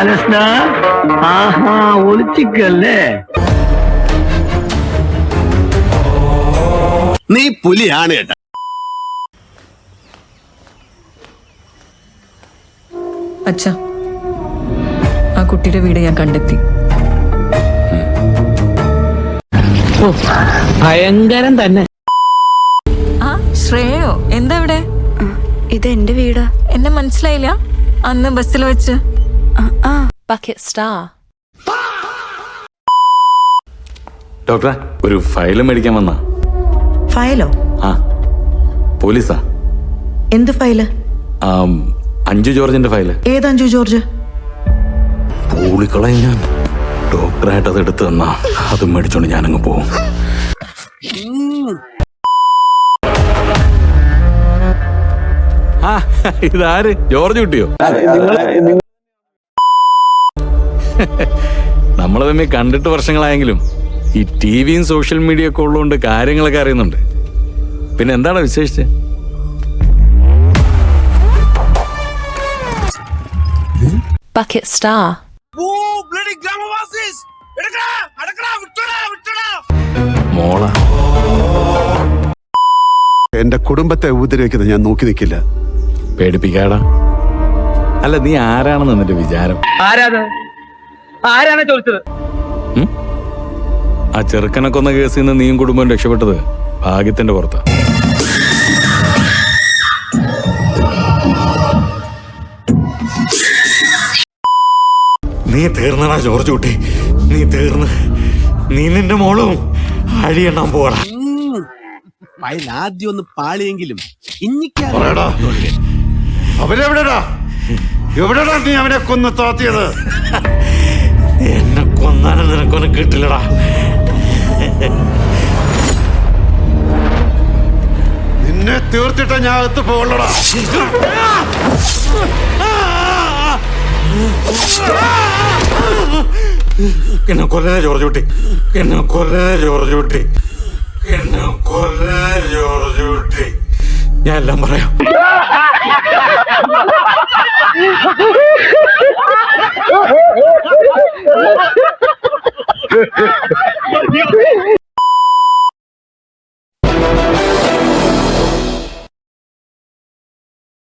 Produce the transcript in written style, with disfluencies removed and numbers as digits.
ബാലകൃഷ്ണ, ആഹാ ഒളിച്ചിക്കല്ലേ? നീ പുലിയാണ് കേട്ട. അച്ഛാ, ആ കുട്ടിയുടെ വീട് ഞാൻ കണ്ടെത്തി. ഭയങ്കരം തന്നെ. ആ ശ്രേയോ, എന്താ ഇവിടെ? ഇത് എന്റെ വീടാ. എന്നെ മനസ്സിലായില്ല? അന്ന് ബസ്സിൽ വെച്ച്. Bucket Star. ഡോക്ടറെ, ഒരു ഫയല് മേടിക്കാൻ വന്ന. ഫയലോ? ആ, പോലീസാ. എന്ത് ഫയല്? അഞ്ജു ജോർജിന്റെ ഫയല്. ഏത് അഞ്ജു ജോർജ്? പൂളിക്കളയും ഞാൻ. ഡോക്ടറായിട്ട് അത് എടുത്തു തന്നാ അത് മേടിച്ചോണ്ട് ഞാനങ്ങ് പോവും. ആ, ഇതാര്? ജോർജ് കുട്ടിയോ? നമ്മളെ തമ്മിൽ കണ്ടിട്ട് വർഷങ്ങളായെങ്കിലും ഈ ടിവിയും സോഷ്യൽ മീഡിയ ഒക്കെ ഉള്ളതുകൊണ്ട് കാര്യങ്ങളൊക്കെ അറിയുന്നുണ്ട്. പിന്നെ എന്താണ് വിശേഷിച്ച്? Bucket Star. മോള എന്റെ കുടുംബത്തെ ഉപദ്രവിക്കുന്നത് ഞാൻ നോക്കി നിൽക്കില്ല. പേടിപ്പിക്കാടാ. അല്ല, നീ ആരാണെന്ന് എന്നിട്ട് വിചാരം? ആരാണ് ചോദിച്ചത്? ആ ചെറുക്കനെ കൊന്ന കേസിൽ നിന്ന് നീയും കുടുംബം രക്ഷപ്പെട്ടത് ഭാഗ്യത്തിന്റെ പുറത്താ. നീ തീർന്നടാ ജോർജ് കുട്ടി, നീ തീർന്ന്. നീ നിന്റെ മോളും അഴിയെണ്ണാൻ പോടാ. ആദ്യം ഒന്ന് പാളിയെങ്കിലും അവരെവിടെടാ? എവിടെടാ നീ അവനെ കൊന്ന് താത്തിയത്? എന്നെ കൊന്നാലും നിനക്കൊന്നും കിട്ടില്ലടാ. നിന്നെ തീർത്തിട്ട ഞാൻ അകത്ത് പോകലടാ. എന്നെ കൊല്ലണ ജോർജ് കുട്ടി, എന്നെ കൊല്ലണ ജോർജ് കുട്ടി, എന്നെ കൊല്ലണ ജോർജ് കുട്ടി. ഞാൻ എല്ലാം പറയാം.